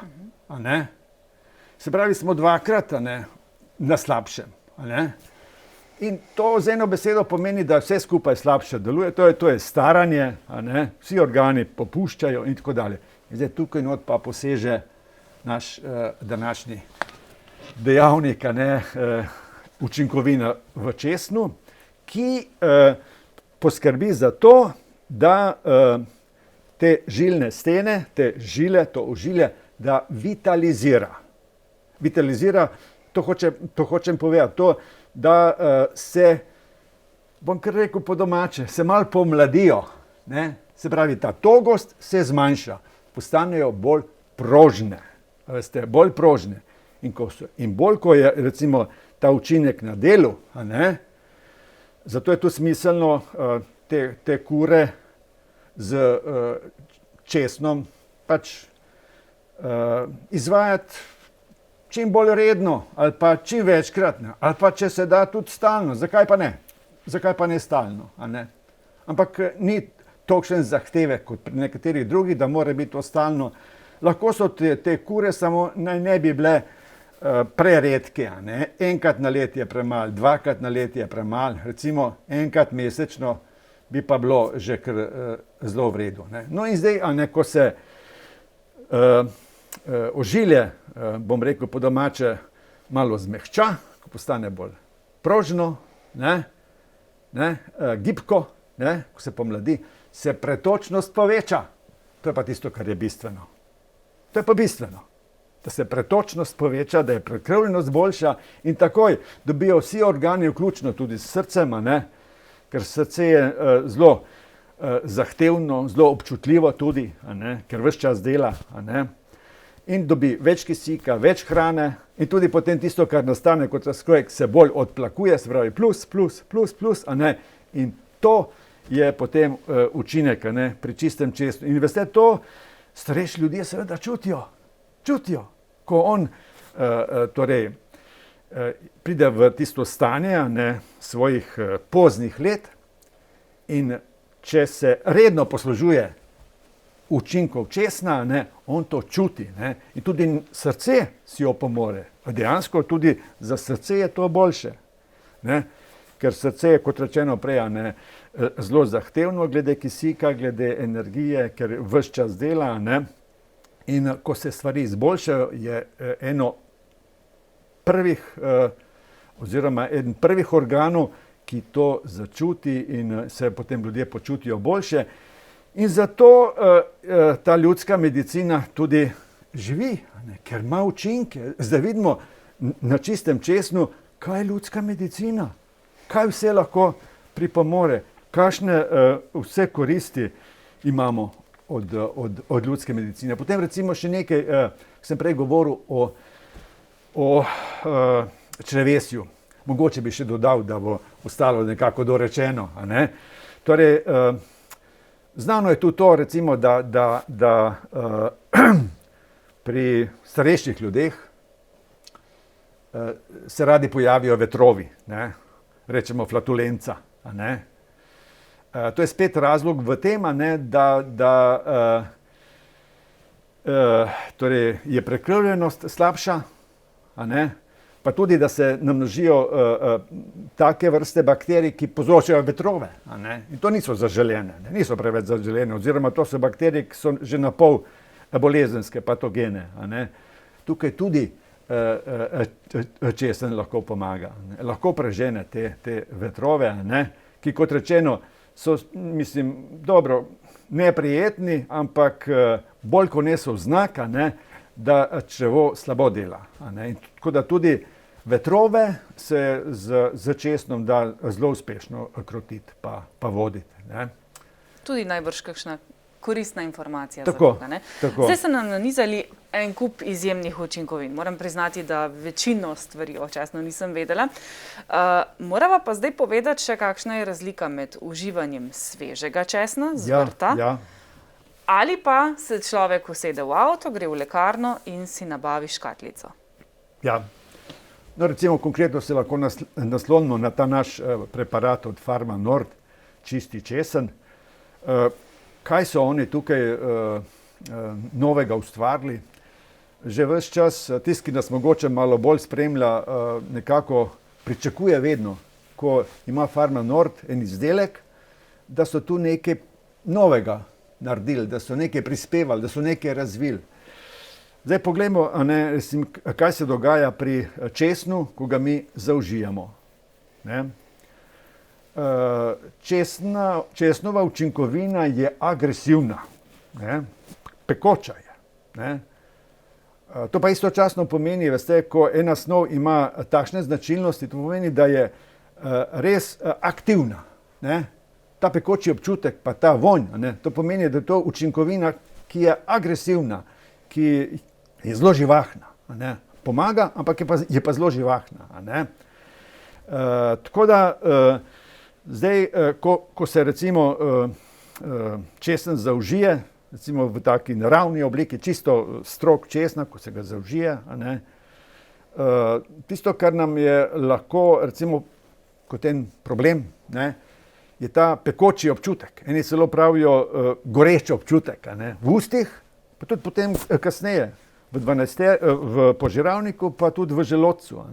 Se pravi, smo dvakrat na slabšem. In to z eno besedo pomeni, da vse skupaj slabše deluje, to je staranje, vsi organi popuščajo in tako dalje. In zdaj tukaj not pa poseže naš današnji dejavnik, učinkovina v česnu, ki poskrbi za to, da te žilne stene, te žile, to ožilje, da vitalizira. Vitalizira, to hočem povedati, to, da se, bom kar rekel po domače, se malo pomladijo. Se pravi, ta togost se zmanjša, postanejo bolj prožne. Veste, bolj prožne. In bolj, ko je recimo ta učinek na delu, zato je tu smiselno te kure z česnom pač izvajati čim bolj redno ali pa čim večkrat, ali pa če se da tudi stalno. Zakaj pa ne? Zakaj pa ne stalno? Ampak ni tolikšen zahtevek kot pri nekaterih drugih, da mora biti to stalno. Lahko so te kure, samo naj ne bi bile preredke. Enkrat na let je premalo, dvakrat na let je premalo, recimo enkrat mesečno bi pa bilo že kar zelo v redu. No in zdaj, ko se ožilje, bom rekel po domače, malo zmehča, ko postane bolj prožno, gibko, ko se pomladi, se pretočnost poveča. To je pa tisto, kar je bistveno. To je pa bistveno, da se pretočnost poveča, da je prekrvljenost boljša in takoj dobijo vsi organi, vključno tudi s srcem, ker srce je zelo zahtevno, zelo občutljivo tudi, ker ves čas dela, in dobi več kisika, več hrane in tudi potem tisto, kar nastane kot razkrojek, se bolj odplakuje, se pravi plus, in to je potem učinek pri čistem česnu. In veste, to starejši ljudje seveda čutijo, ko on pride v tisto stanje svojih poznih let in če se redno poslužuje učinkov česna, on to čuti. In tudi srce si opomore. Dejansko tudi za srce je to boljše. Ker srce je, kot rečeno prej, zelo zahtevno glede kisika, glede energije, ker ves čas dela. In ko se stvari izboljšajo, je eden prvih organov, ki to začuti in se potem ljudje počutijo boljše. In zato ta ljudska medicina tudi živi, ker ima učinke. Zdaj vidimo na čistem česnu, kaj je ljudska medicina, kaj vse lahko pripomore, kakšne vse koristi imamo od ljudske medicine. Potem recimo še nekaj, sem prej govoril o črevesju. Mogoče bi še dodal, da bo ostalo nekako dorečeno. Torej, znano je tudi to, recimo, da pri starejših ljudeh se radi pojavijo vetrovi, rečemo flatulenca. To je spet razlog v tem, da torej je prekrvljenost slabša, pa tudi, da se namnožijo take vrste bakterij, ki povzročajo vetrove. In to niso zaželene, niso preveč zaželene, oziroma to so bakterije, ki so že napol bolezenske, patogene. Tukaj tudi česen lahko pomaga. Lahko prežene te vetrove, ki, kot rečeno, so, mislim, dobro, neprijetni, ampak bolj ko ne so znak, da črevo slabo dela. Tako da tudi vetrove se z česnom da zelo uspešno krotiti pa voditi.
Tudi najbrž kakšna koristna informacija.
Tako.
Zdaj ste nam nanizali en kup izjemnih učinkovin. Moram priznati, da večino stvari o česnu nisem vedela. Morava pa zdaj povedati še, kakšna je razlika med uživanjem svežega česna z vrta.
Ja.
Ali pa se človek usede v avto, gre v lekarno in si nabavi škatlico.
Ja. No, recimo konkretno se lahko naslonimo na ta naš preparat od Farma Nord, čisti česen. Kaj so oni tukaj novega ustvarili? Že ves čas, tisti, ki nas mogoče malo bolj spremlja, nekako pričakuje vedno, ko ima Farma Nord en izdelek, da so tu nekaj novega naredili, da so nekaj prispevali, da so nekaj razvili. Zdaj poglejmo, kaj se dogaja pri česnu, ko ga mi zaužijemo. Česnova učinkovina je agresivna, pekoča je. To pa istočasno pomeni, veste, ko ena snov ima takšne značilnosti, to pomeni, da je res aktivna. Ta pekoči občutek, pa ta vonj, to pomeni, da je to učinkovina, ki je agresivna, ki je zelo živahna. Pomaga, ampak je pa zelo živahna. Tako da zdaj, ko se recimo česen zaužije, recimo v taki naravni obliki, čisto strok česna, ko se ga zaužije, tisto, kar nam je lahko recimo kot en problem, je ta pekoči občutek. Eni celo pravijo goreč občutek, v ustih, pa tudi potem kasneje v požiralniku, pa tudi v želodcu.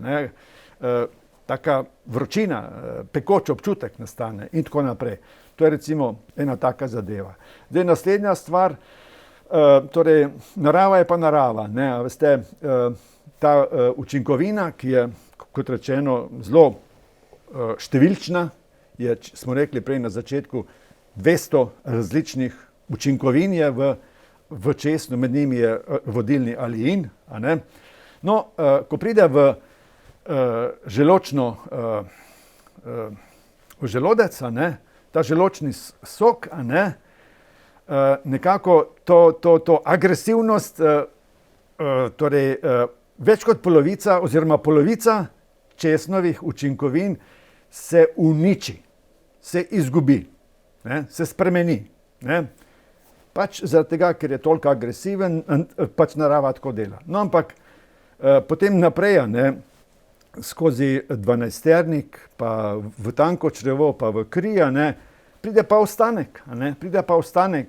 Taka vročina, pekoč občutek nastane in tako naprej. To je recimo ena taka zadeva. Zdaj naslednja stvar, torej narava je pa narava. Veste, ta učinkovina, ki je, kot rečeno, zelo številčna, smo rekli prej na začetku, 200 različnih učinkovin je v česnu, med njimi je vodilni aliin. No, ko pride v želodec, ta želodčni sok, nekako to agresivnost, torej več kot polovica oziroma polovica česnovih učinkovin se uniči, se izgubi, se spremeni. Pač zaradi tega, ker je toliko agresiven, pač narava tako dela. No, ampak potem naprej, skozi dvanajsternik, pa v tanko črevo, pa v kri, pride pa ostanek,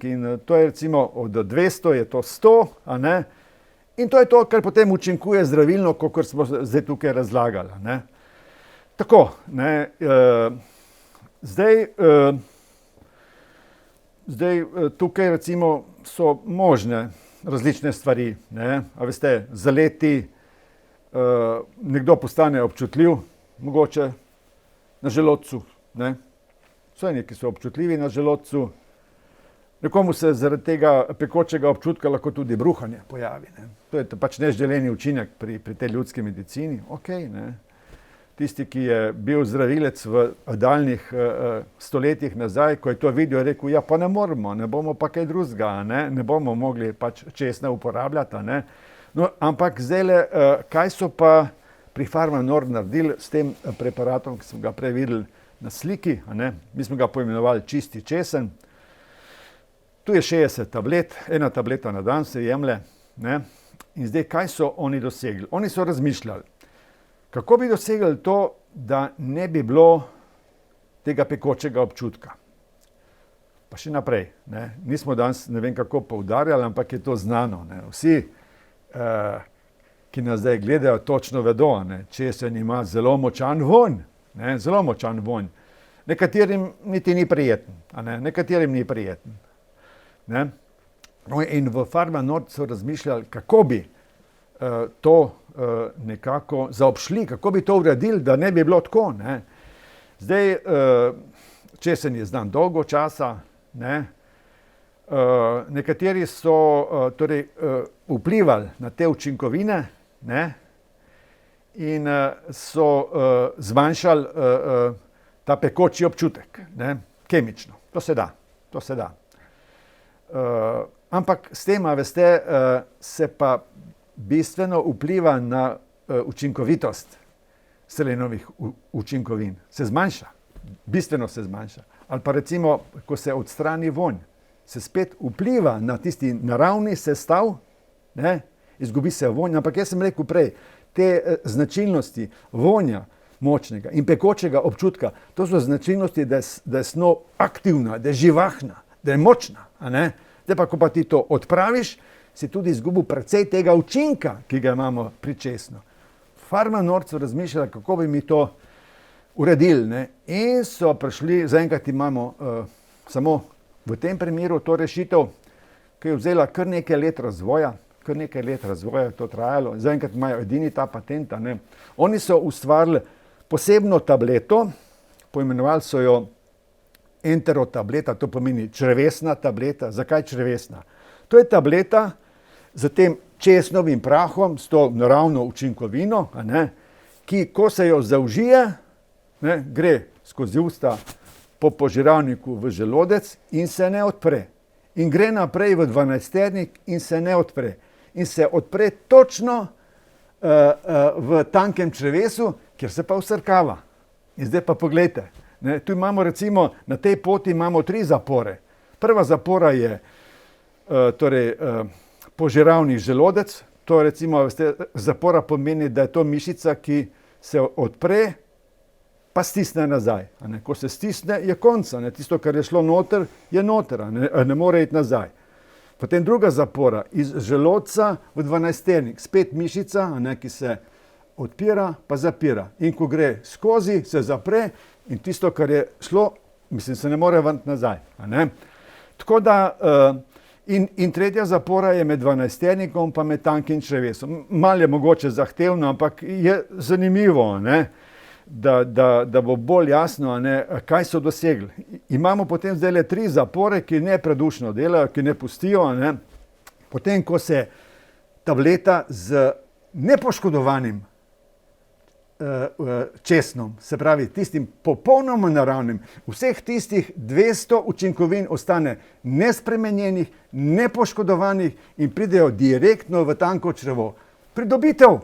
in to je recimo od 200 je to 100, in to je to, kar potem učinkuje zdravilno, kakor smo zdaj tukaj razlagali. Tako, zdaj tukaj recimo so možne različne stvari, a veste, zaleti, nekdo postane občutljiv, mogoče na želodcu, so eni, ki so občutljivi na želodcu, nekomu se zaradi tega pekočega občutka lahko tudi bruhanje pojavi. To je pač neželeni učinek pri tej ljudski medicini. Tisti, ki je bil zdravilec v daljnih stoletjih nazaj, ko je to videl, je rekel, ja pa ne moremo, ne bomo pa kaj drugega, ne bomo mogli pač česna uporabljati. No, ampak zdajle, kaj so pa pri Farma Nord naredili s tem preparatom, ki smo ga prej videli na sliki, mi smo ga poimenovali čisti česen. Tu je 60 tablet, ena tableta na dan se jemlje. In zdaj, kaj so oni dosegli? Oni so razmišljali, kako bi dosegli to, da ne bi bilo tega pekočega občutka. Pa še naprej, nismo danes ne vem kako poudarjali, ampak je to znano. Vsi, ki nas zdaj gledajo, točno vedo, česen ima zelo močan vonj. Zelo močan vonj. Nekaterim niti ni prijeten. Nekaterim ni prijeten. No, in v Farma Nord so razmišljali, kako bi to nekako zaobšli, kako bi to uredili, da ne bi bilo tako. Zdaj, česen je znan dolgo časa, nekateri so torej vplivali na te učinkovine, in so zmanjšali ta pekoči občutek, kemično. To se da. Ampak s tem, veste, se pa bistveno vpliva na učinkovitost selenovih učinkovin. Se zmanjša, bistveno se zmanjša. Ali pa recimo, ko se odstrani vonj, se spet vpliva na tisti naravni sestav, ne, izgubi se vonj, ampak jaz sem rekel prej, te značilnosti vonja močnega in pekočega občutka, to so značilnosti, da je snov aktivna, da je živahna, da je močna. A ne? Zdaj pa, ko pa ti to odpraviš, si tudi izgubil precej tega učinka, ki ga imamo pri česnu. Farma Nord so razmišljali, kako bi mi to uredili, ne? In so prišli, zaenkrat imamo samo v tem primeru to rešitev, ki je vzela kar nekaj let razvoja, je to trajalo, zaenkrat imajo edini ta patenta. Ne? Oni so ustvarili posebno tableto, poimenovali so jo enterotableta, to pomeni črevesna tableta. Zakaj črevesna? To je tableta z tem česnovim prahom, s to naravno učinkovino, a ne, ki, ko se jo zaužije, ne, gre skozi usta po požiralniku v želodec in se ne odpre. In gre naprej v dvanajsternik in se ne odpre. In se odpre točno v tankem črevesu, kjer se pa vsrkava. In zdaj pa poglejte, ne, tu imamo recimo, na tej poti imamo 3 zapore. Prva zapora je požiralni želodec, to recimo, zapora pomeni, da je to mišica, ki se odpre, pa stisne nazaj. A ne? Ko se stisne, je konca. Ne? Tisto, kar je šlo noter, je noter, ne more iti nazaj. Potem druga zapora, iz želodca v dvanajsternik, spet mišica, a ne, ki se odpira, pa zapira. In ko gre skozi, se zapre in tisto, kar je šlo, mislim, se ne more vrniti nazaj. A ne? Tako da, in tretja zapora je med dvanajsternikom pa med tankim črevesom. Malo je mogoče zahtevno, ampak je zanimivo, ne? Da bo bolj jasno, ne, kaj so dosegli. Imamo potem zdaj le 3 zapore, ki nepredušno delajo, ki ne pustijo. Ne. Potem, ko se tableta z nepoškodovanim česnom, se pravi tistim popolnoma naravnim, vseh tistih 200 učinkovin ostane nespremenjenih, nepoškodovanih in pridejo direktno v tanko črevo. Pridobitev,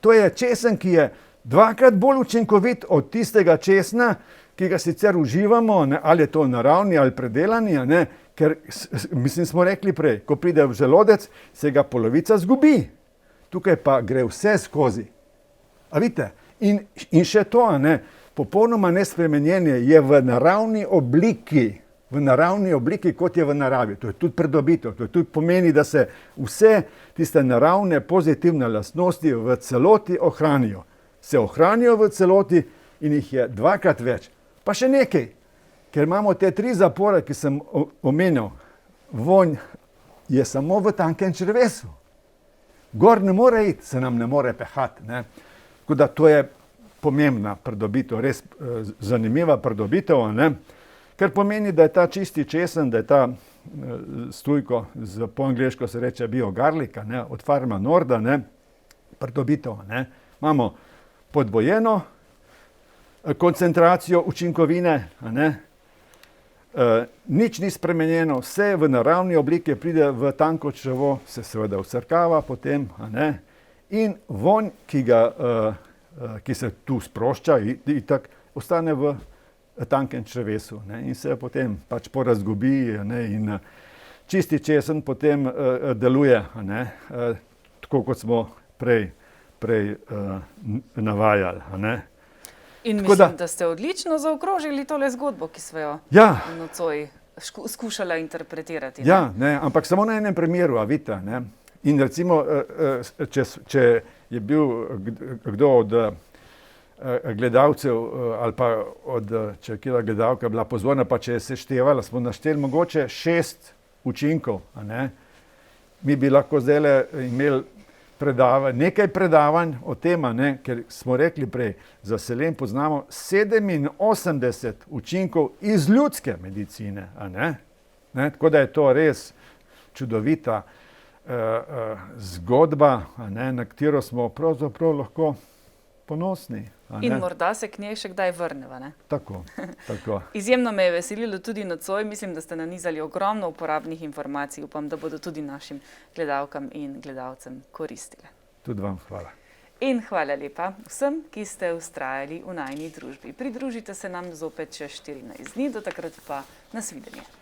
to je česen, ki je 2-krat bolj učinkovit od tistega česna, ki ga sicer uživamo, ne, ali je to naravni ali predelani, ne, ker mislim, smo rekli prej, ko pride v želodec, se ga polovica zgubi. Tukaj pa gre vse skozi. A vidite? In še to, ne, popolnoma nespremenjenje je v naravni obliki, kot je v naravi. To je tudi pridobitev, to je tudi pomeni, da se vse tiste naravne pozitivne lastnosti v celoti ohranijo. Se ohranijo v celoti in jih je 2-krat več. Pa še nekaj, ker imamo te 3 zapore, ki sem omenil, vonj je samo v tankem črevesu. Gor ne more iti, se nam ne more pehati. Ne? Tako da to je pomembna pridobitev, res zanimiva pridobitev, ne? Ker pomeni, da je ta čisti česen, da je ta stujko, po angleško se reče biogarlic, ne? Od Farma Norda, ne? Pridobitev. Ne? Imamo podvojeno koncentracijo učinkovine, a ne? Nič ni spremenjeno, vse v naravni obliki pride v tanko črevo, se seveda vsrkava potem, a ne? In vonj, ki se tu sprošča, itak ostane v tankem črevesu, ne? In se potem pač porazgubi, ne? In čisti česen potem deluje, a ne? Tako kot smo prej navajali. A ne?
In mislim, da ste odlično zaokrožili tole zgodbo, ki smo jo nocoj skušala interpretirati.
Ja, ne, ampak samo na enem primeru, a vidite. Ne? In recimo, če je bil kdo od gledalcev ali pa če je kjera gledalka bila pozorna, pa če je seštevala, smo našteli mogoče 6 učinkov. A ne? Mi bi lahko zdaj imeli nekaj predavanj o tem, ne, ker smo rekli prej, za selen poznamo 87 učinkov iz ljudske medicine. A ne? Ne, tako da je to res čudovita zgodba, a ne, na katero smo pravzaprav lahko ponosni. a ne.
In morda se k njej še kdaj vrneva, ne?
Tako, tako.
Izjemno me je veselilo tudi nocoj. Mislim, da ste nanizali ogromno uporabnih informacij. Upam, da bodo tudi našim gledalkam in gledalcem koristile.
Tudi vam hvala.
In hvala lepa vsem, ki ste vztrajali v najini družbi. Pridružite se nam zopet čez 14 dni, do takrat pa nasvidenje.